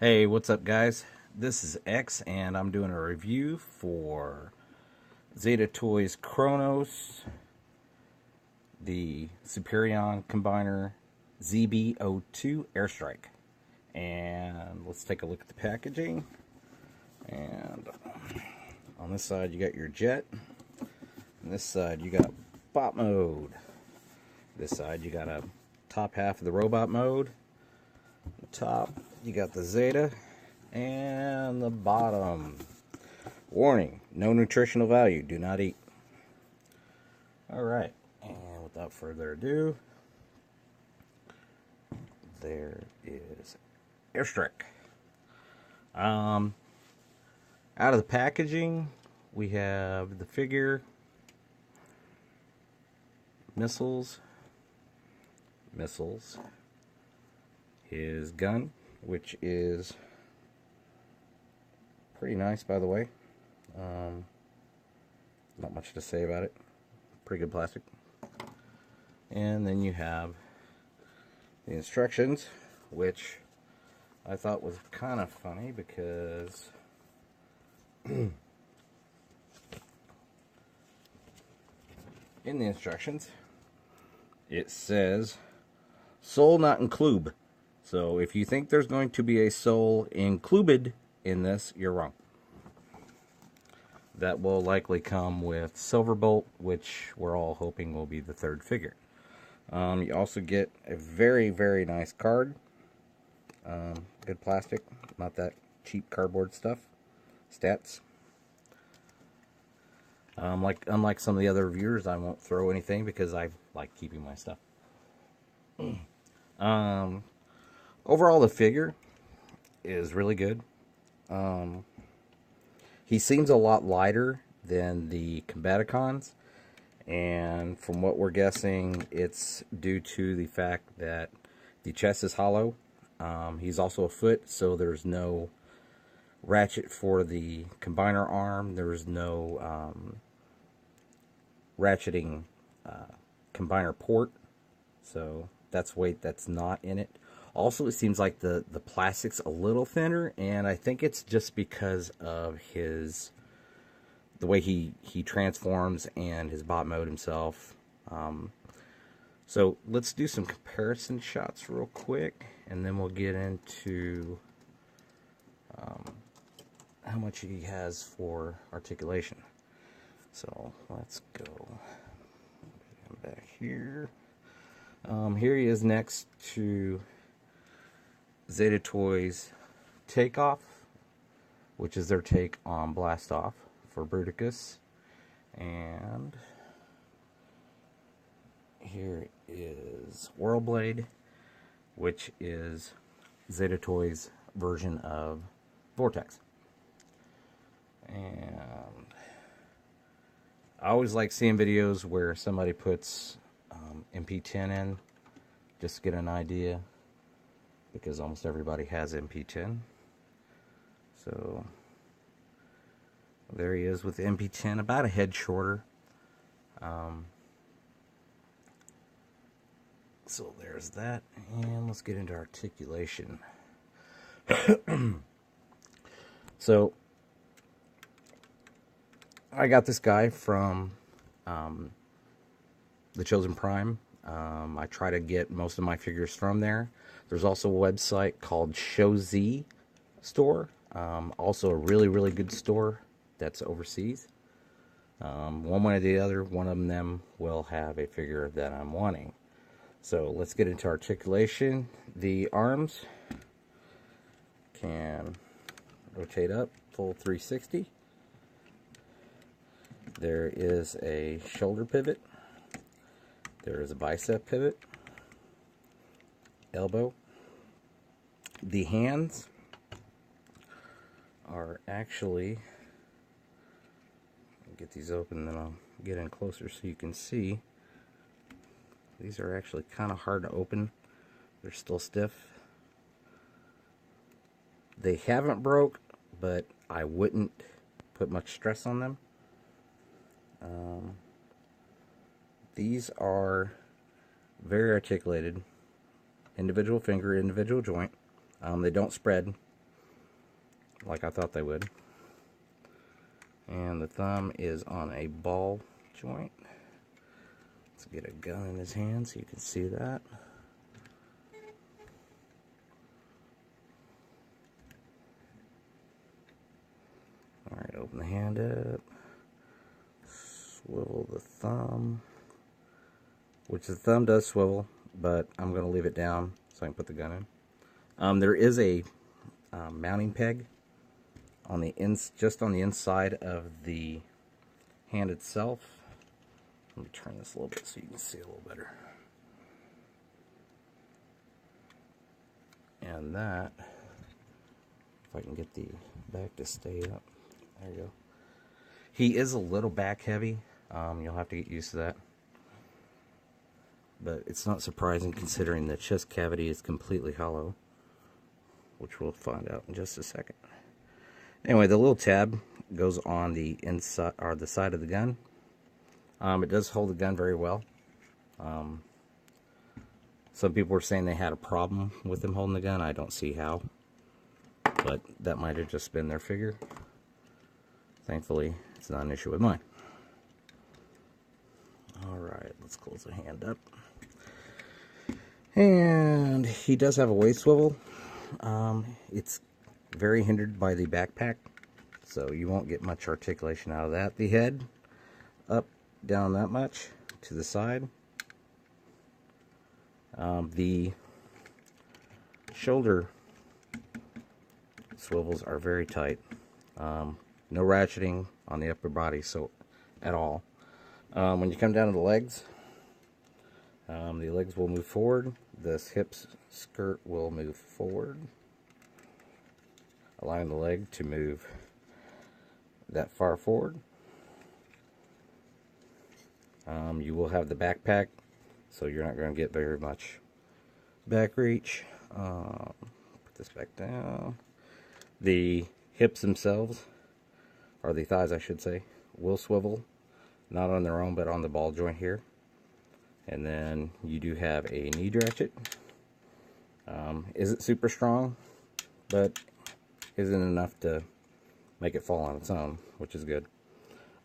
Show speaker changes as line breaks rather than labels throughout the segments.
Hey, what's up, guys? This is X, and I'm doing a review for Zeta Toys Kronos, the Superion combiner ZB-02 Airstrike. And let's take a look at the packaging. And on this side, you got your jet. On this side, you got bot mode. This side, you got a top half of the robot mode. The top, you got the Zeta, and the bottom. Warning, no nutritional value, do not eat. Alright, and without further ado, there is Airstrike. Out of the packaging, we have the figure, missiles, his gun, which is pretty nice, by the way. Not much to say about it. Pretty good plastic. And then you have the instructions, which I thought was kind of funny because in the instructions it says soul not include. So if you think there's going to be a soul included in this, you're wrong. That will likely come with Silverbolt, which we're all hoping will be the third figure. You also get a very, very nice card. Good plastic, not that cheap cardboard stuff. Stats. Unlike some of the other reviewers, I won't throw anything because I like keeping my stuff. Overall, the figure is really good. He seems a lot lighter than the Combaticons, and from what we're guessing, it's due to the fact that the chest is hollow. He's also a foot, so there's no ratchet for the combiner arm. There's no ratcheting combiner port, so that's weight that's not in it. Also, it seems like the plastic's a little thinner, and I think it's just because of the way he transforms and his bot mode himself. So let's do some comparison shots real quick, and then we'll get into how much he has for articulation. So let's go back here. Here he is next to Zeta Toys Takeoff, which is their take on Blast Off for Bruticus. And here is Whirlblade, which is Zeta Toys' version of Vortex. And I always like seeing videos where somebody puts MP10 in, just to get an idea, because almost everybody has MP10. So there he is with MP10, about a head shorter. So there's that, and let's get into articulation. So I got this guy from the Chosen Prime. I try to get most of my figures from there. There's also a website called Show Z Store. Also a really, really good store that's overseas. One way or the other, one of them will have a figure that I'm wanting. So let's get into articulation. The arms can rotate up full 360. There is a shoulder pivot. There is a bicep pivot. Elbow. The hands are actually, I'll get these open, then I'll get in closer so you can see. These are actually kind of hard to open. They're still stiff. They haven't broke, but I wouldn't put much stress on them. These are very articulated. Individual finger, individual joint. They don't spread. like I thought they would. And the thumb is on a ball joint. Let's get a gun in his hand so you can see that. Alright, open the hand up. Swivel the thumb. Which the thumb does swivel, but I'm going to leave it down so I can put the gun in. There is a mounting peg on the just on the inside of the hand itself. Let me turn this a little bit so you can see a little better. And that, if I can get the back to stay up, there you go. He is a little back heavy. You'll have to get used to that. But it's not surprising considering the chest cavity is completely hollow, which we'll find out in just a second. Anyway, the little tab goes on the inside or the side of the gun. It does hold the gun very well. Some people were saying they had a problem with them holding the gun. I don't see how, but that might have just been their figure. Thankfully, it's not an issue with mine. Alright, let's close the hand up. And he does have a waist swivel. It's very hindered by the backpack, so you won't get much articulation out of that. The head, up, down that much, to the side. The shoulder swivels are very tight. No ratcheting on the upper body, so at all. When you come down to the legs will move forward. This hip skirt will move forward, allowing the leg to move that far forward. You will have the backpack, so you're not going to get very much back reach. Put this back down. The hips themselves, or the thighs I should say, will swivel, not on their own but on the ball joint here. And then you do have a knee ratchet. Isn't super strong, but isn't enough to make it fall on its own, which is good.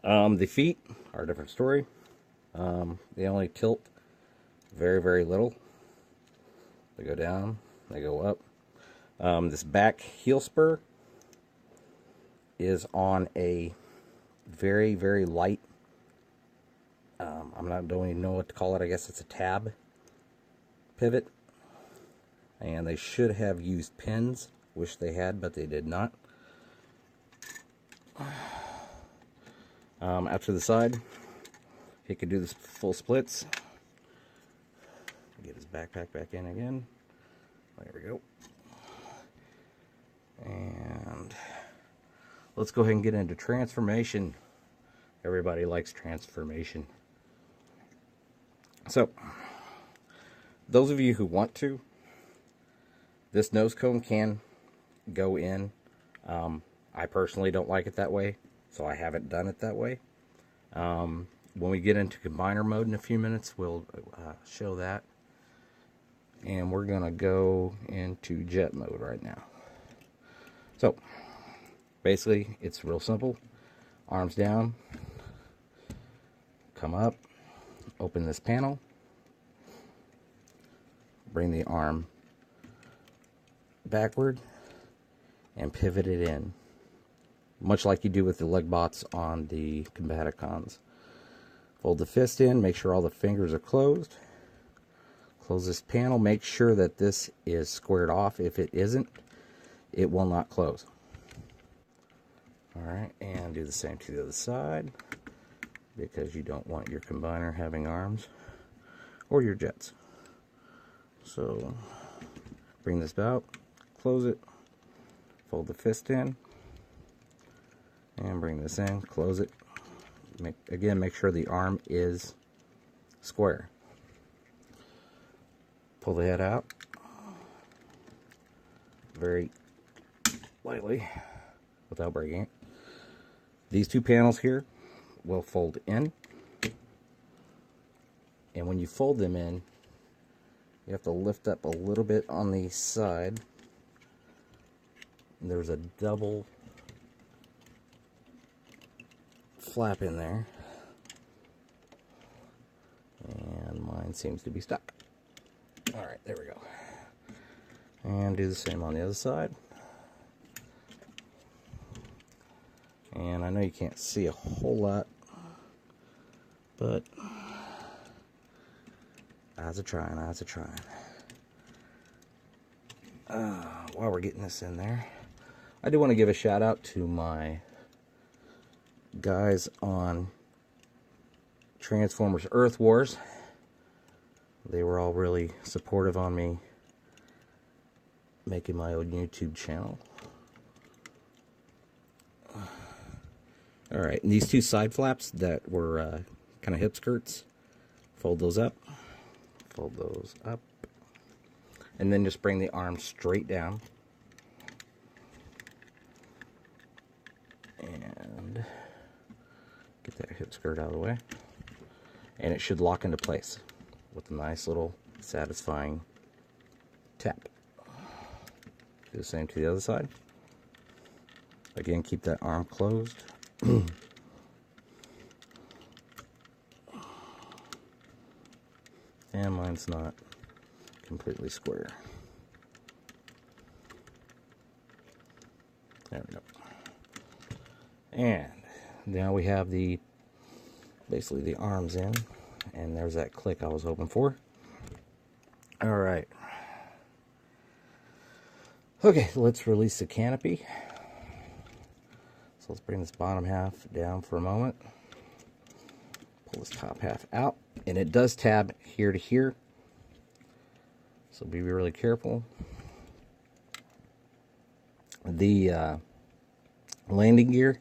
The feet are a different story. They only tilt very, very little. They go down, they go up. This back heel spur is on a very, very light, don't even know what to call it. I guess it's a tab pivot. And they should have used pins. Wish they had, but they did not. Out to the side, he could do this full splits. Get his backpack back in again. There we go. And let's go ahead and get into transformation. Everybody likes transformation. So, those of you who want to, this nose cone can go in. I personally don't like it that way, so I haven't done it that way. When we get into combiner mode in a few minutes, we'll show that. And we're going to go into jet mode right now. So, basically, it's real simple. Arms down, come up, open this panel, bring the arm backward, and pivot it in. Much like you do with the leg bots on the Combaticons. Fold the fist in, make sure all the fingers are closed. Close this panel, make sure that this is squared off. If it isn't, it will not close. Alright, and do the same to the other side, because you don't want your combiner having arms, or your jets. So, bring this out, close it, fold the fist in, and bring this in, close it. Again, make sure the arm is square. Pull the head out very lightly without breaking it. These two panels here will fold in, and when you fold them in, you have to lift up a little bit on the side there's a double flap in there, and mine seems to be stuck. Alright, there we go. And do the same on the other side. And I know you can't see a whole lot, but eyes are trying, eyes are trying. While we're getting this in there, I do want to give a shout out to my guys on Transformers Earth Wars. They were all really supportive on me making my own YouTube channel. Alright, and these two side flaps that were kind of hip skirts, fold those up, and then just bring the arm straight down. And get that hip skirt out of the way. And it should lock into place with a nice little satisfying tap. Do the same to the other side. Again, keep that arm closed. And mine's not completely square. There we go. And now we have basically the arms in, and there's that click I was hoping for. All right. Okay, let's release the canopy. So let's bring this bottom half down for a moment. Pull this top half out, and it does tab here to here. So be really careful. The landing gear,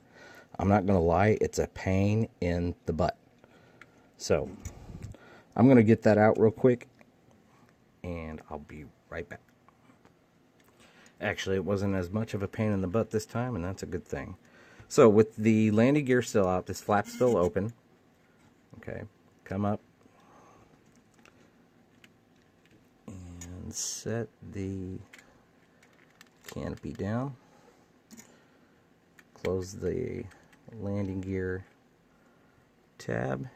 I'm not going to lie, it's a pain in the butt. So I'm going to get that out real quick, and I'll be right back. Actually, it wasn't as much of a pain in the butt this time, and that's a good thing. So with the landing gear still out, this flap still open. Okay, come up and set the canopy down. Close the landing gear tab.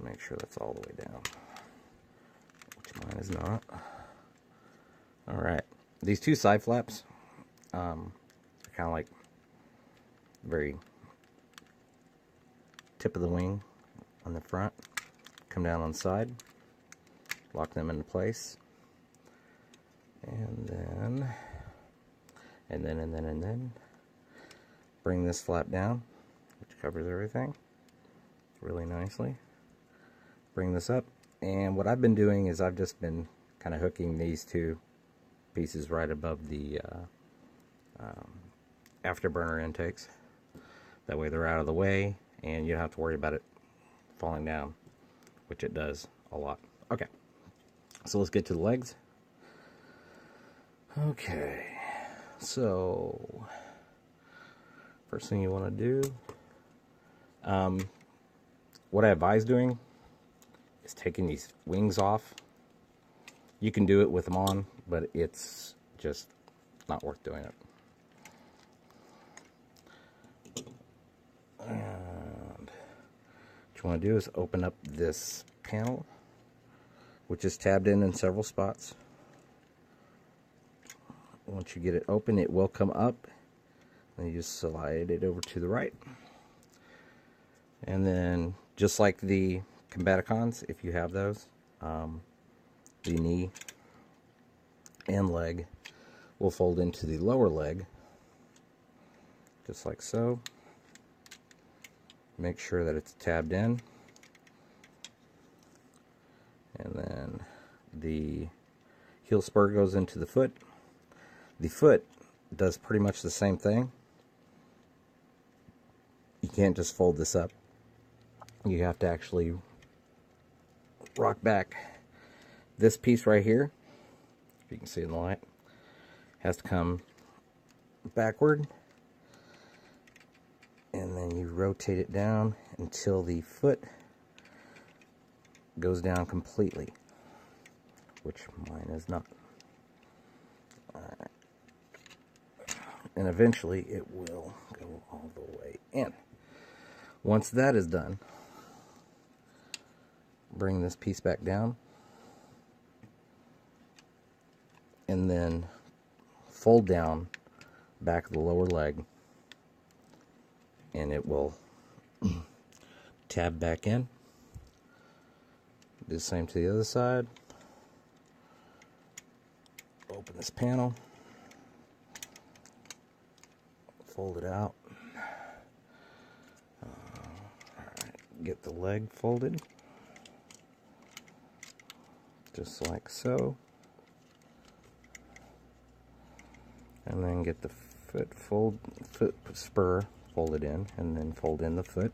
Make sure that's all the way down, which mine is not. Alright, these two side flaps are kind of like very tip of the wing on the front. Come down on the side, lock them into place, and then bring this flap down, which covers everything really nicely. Bring this up, and what I've been doing is I've just been kind of hooking these two pieces right above the afterburner intakes. That way they're out of the way, and you don't have to worry about it falling down, which it does a lot. Okay, so let's get to the legs. Okay, so first thing you want to do, what I advise doing is taking these wings off. You can do it with them on, but it's just not worth doing it. And what you want to do is open up this panel, which is tabbed in several spots. Once you get it open, it will come up, and you just slide it over to the right. And then, just like the Combaticons, if you have those, the knee and leg will fold into the lower leg, just like so. Make sure that it's tabbed in, and then the heel spur goes into the foot. The foot does pretty much the same thing. You can't just fold this up. You have to actually rock back. This piece right here, if you can see in the light, has to come backward, and then you rotate it down until the foot goes down completely, which mine is not. Alright. and eventually it will go all the way in. Once that is done, bring this piece back down and then fold down back of the lower leg, and it will tab back in. Do the same to the other side. Open this panel, fold it out. Alright, get the leg folded, just like so. And then get the foot spur folded in, and then fold in the foot.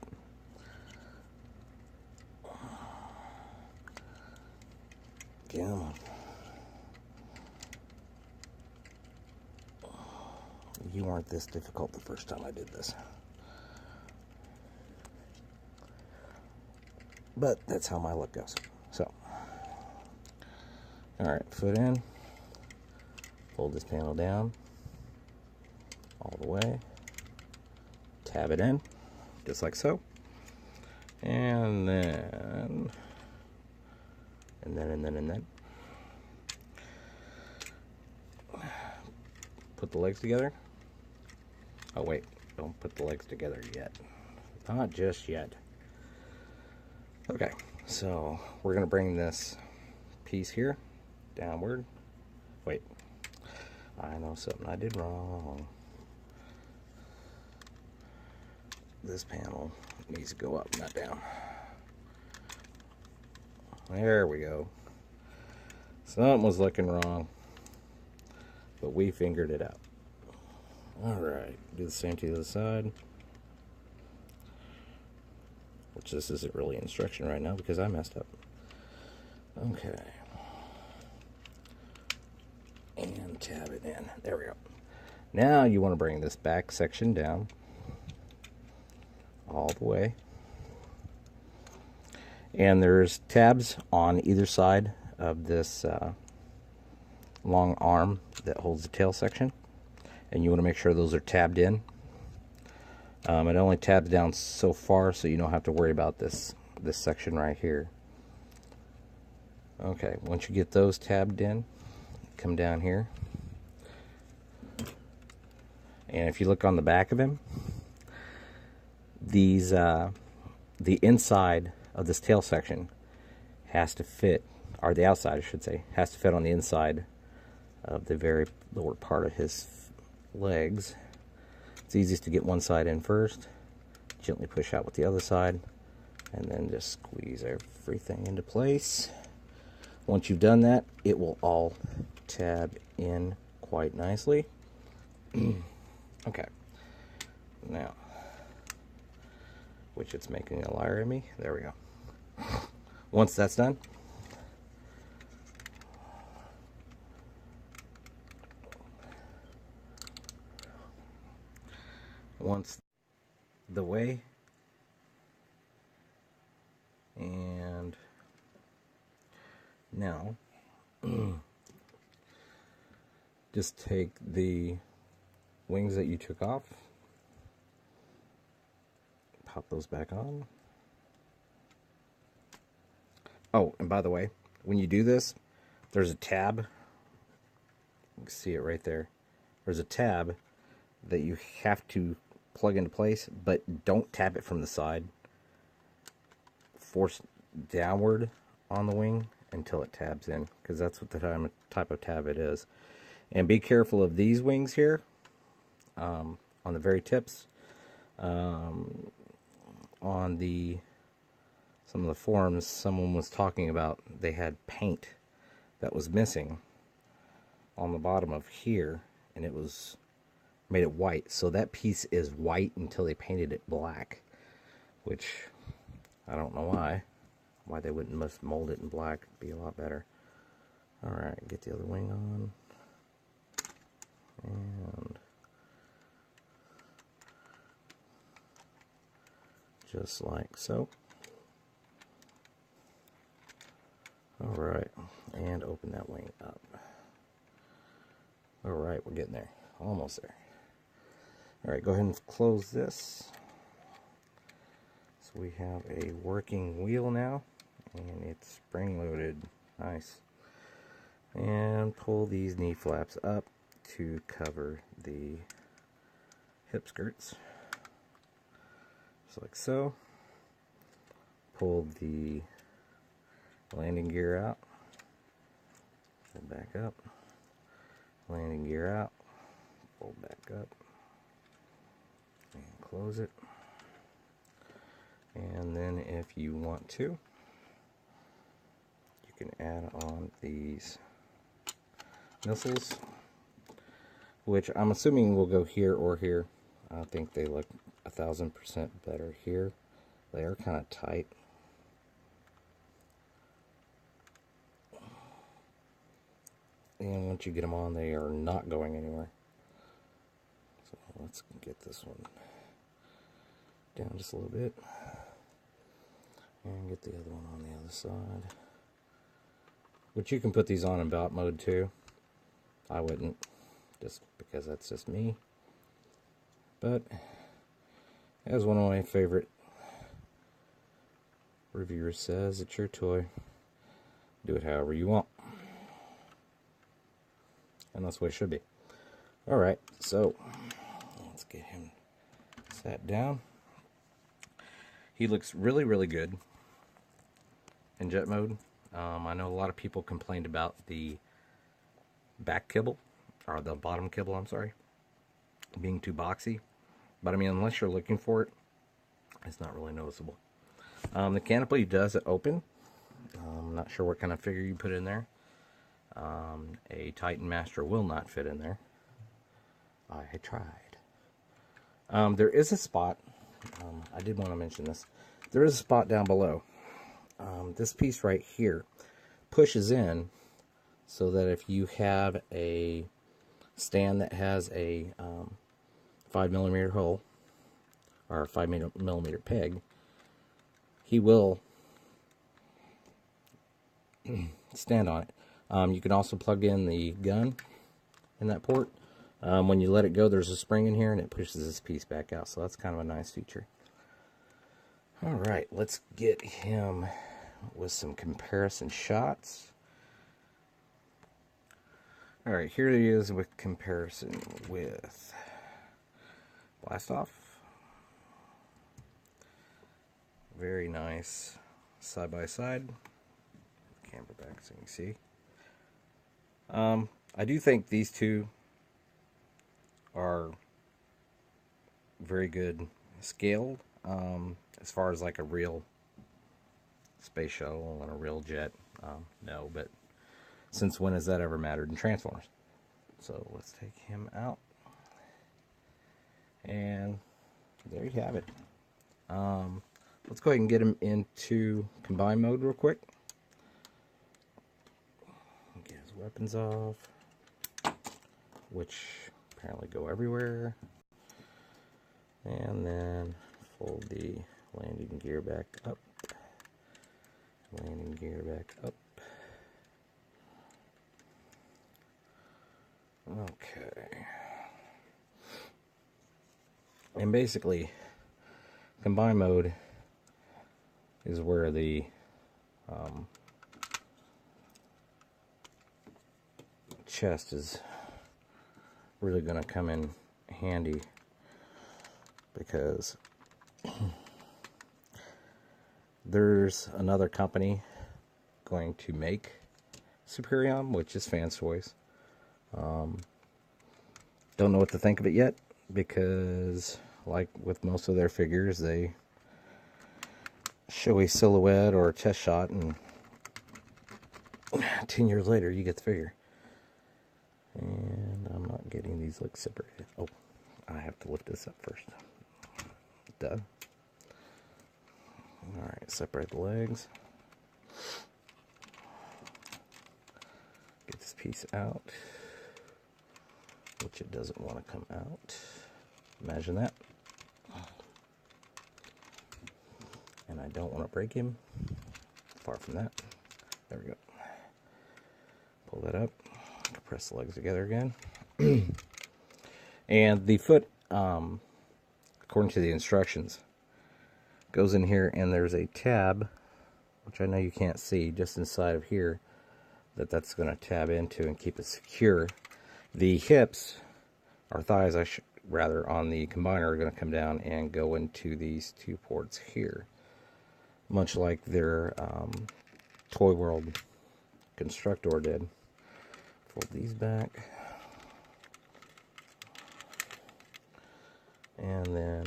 Come on. You weren't this difficult the first time I did this. But that's how my luck goes. So, alright, foot in. Fold this panel down all the way. Tab it in, just like so. And then put the legs together. Oh wait, don't put the legs together yet. Not just yet. Okay, so we're gonna bring this piece here downward. Wait, I know something I did wrong. This panel needs to go up, not down. There we go. Something was looking wrong, but we figured it out. Alright, do the same to the other side. Which this isn't really instruction right now because I messed up. Okay. And tab it in. There we go. Now you want to bring this back section down all the way. And there's tabs on either side of this long arm that holds the tail section. And you want to make sure those are tabbed in. It only tabs down so far, so you don't have to worry about this section right here. Okay, once you get those tabbed in, come down here. And if you look on the back of him, these the inside of this tail section has to fit, or the outside I should say, has to fit on the inside of the very lower part of his legs. It's easiest to get one side in first, gently push out with the other side, and then just squeeze everything into place. Once you've done that, it will all tab in quite nicely. Okay, now, which it's making a liar of me. There we go. Once that's done, once the way, and now just take the wings that you took off, pop those back on. Oh, and by the way, when you do this, there's a tab. You can see it right there. There's a tab that you have to plug into place, but don't tab it from the side. Force downward on the wing until it tabs in, because that's what the type of tab it is. And be careful of these wings here, on the very tips. On some of the forums, someone was talking about they had paint that was missing on the bottom of here, and it was made it white. So that piece is white until they painted it black, which I don't know why they wouldn't just mold it in black. It'd be a lot better. Alright, get the other wing on, and just like so. Alright, and open that wing up. Alright, we're getting there. Almost there. Alright, go ahead and close this. So we have a working wheel now, and it's spring loaded. Nice. And pull these knee flaps up to cover the hip skirts. Just like so. Pull the landing gear out. Pull back up. Landing gear out. Pull back up. And close it. And then if you want to, you can add on these missiles, which I'm assuming will go here or here. I think they look 1000% better here. They are kind of tight. And once you get them on, they are not going anywhere. So let's get this one down just a little bit. And get the other one on the other side. Which you can put these on in belt mode too. I wouldn't, just because that's just me. But as one of my favorite reviewers says, it's your toy. Do it however you want. And that's what it should be. Alright, so let's get him sat down. He looks really, really good in jet mode. I know a lot of people complained about the back kibble, or the bottom kibble, I'm sorry, being too boxy. But I mean, unless you're looking for it, it's not really noticeable. The canopy does open. I'm not sure what kind of figure you put in there. A Titan Master will not fit in there. I tried. There is a spot. I did want to mention this. There is a spot down below. This piece right here pushes in so that if you have a stand that has a 5mm hole or a 5mm peg, he will stand on it. You can also plug in the gun in that port. When you let it go, there's a spring in here and it pushes this piece back out, so that's kind of a nice feature. Alright, let's get him with some comparison shots. Alright, here he is with comparison with Blast Off. Very nice side by side. Camera back so you can see. I do think these two are very good scaled. As far as like a real space shuttle and a real jet, no, but since when has that ever mattered in Transformers? So let's take him out, and there you have it. Let's go ahead and get him into combine mode real quick. Get his weapons off, which apparently go everywhere, and then fold the landing gear back up, landing gear back up. Okay. And basically, combine mode is where the chest is really going to come in handy, because there's another company going to make Superion, which is Fans Toys. Don't know what to think of it yet, because like with most of their figures, they show a silhouette or a chest shot and 10 years later you get the figure. And I'm not getting these legs separated. Oh, I have to lift this up first. Duh. Alright, separate the legs. Get this piece out, which it doesn't want to come out. Imagine that. And I don't want to break him. Far from that. There we go. Pull that up. Press the legs together again. And the foot according to the instructions, goes in here, and there's a tab, which I know you can't see, just inside of here, that's going to tab into and keep it secure. The hips, or thighs, rather, on the combiner are going to come down and go into these two ports here, much like their Toy World Constructor did. Fold these back, and then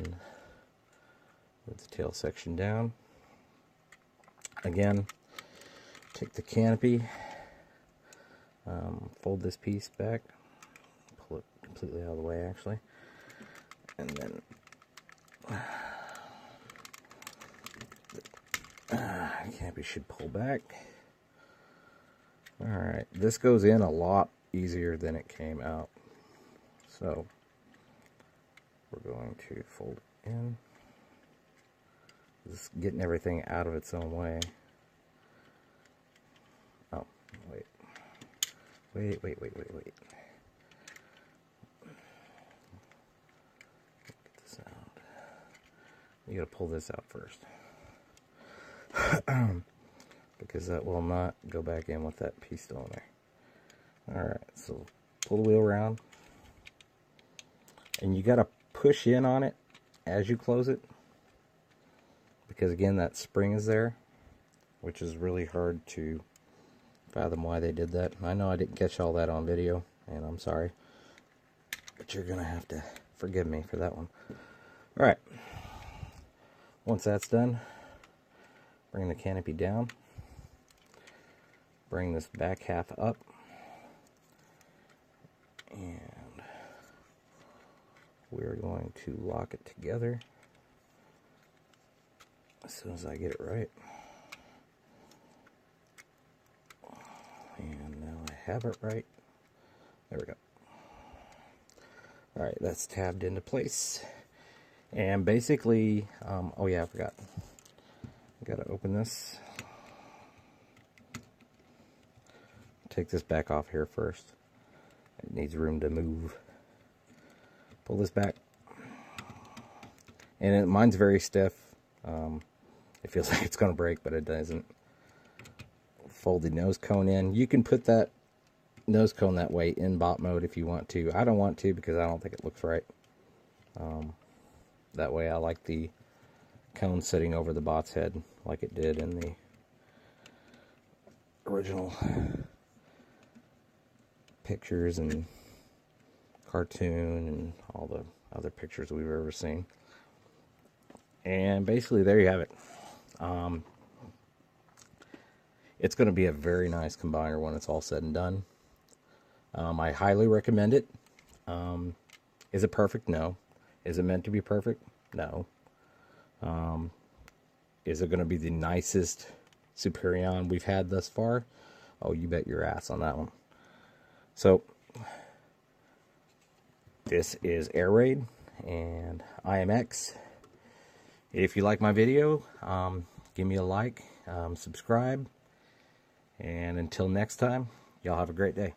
move the tail section down. Again, take the canopy, fold this piece back, pull it completely out of the way actually, and then canopy should pull back. Alright, this goes in a lot easier than it came out, so we're going to fold it in. Just getting everything out of its own way. Oh, wait. Wait. Get this out. You gotta pull this out first. Because that will not go back in with that piece still in there. Alright, so pull the wheel around. And you gotta push in on it as you close it. Because again, that spring is there, which is really hard to fathom why they did that. I know I didn't catch all that on video, and I'm sorry, but you're gonna have to forgive me for that one. Alright, once that's done, bring the canopy down, bring this back half up, and we're going to lock it together as soon as I get it right. And now I have it right. There we go. Alright, that's tabbed into place. And basically, oh yeah, I forgot. I gotta open this. Take this back off here first. It needs room to move. Pull this back. And mine's very stiff. It feels like it's going to break, but it doesn't. Fold the nose cone in. You can put that nose cone that way in bot mode if you want to. I don't want to because I don't think it looks right. That way I like the cone sitting over the bot's head like it did in the original pictures and cartoon and all the other pictures we've ever seen. And basically there you have it. It's going to be a very nice combiner when it's all said and done. I highly recommend it. Is it perfect? No. Is it meant to be perfect? No. Is it going to be the nicest Superion we've had thus far? Oh, you bet your ass on that one. So, this is Air Raid, and I am X. If you like my video, give me a like, subscribe, and until next time, y'all have a great day.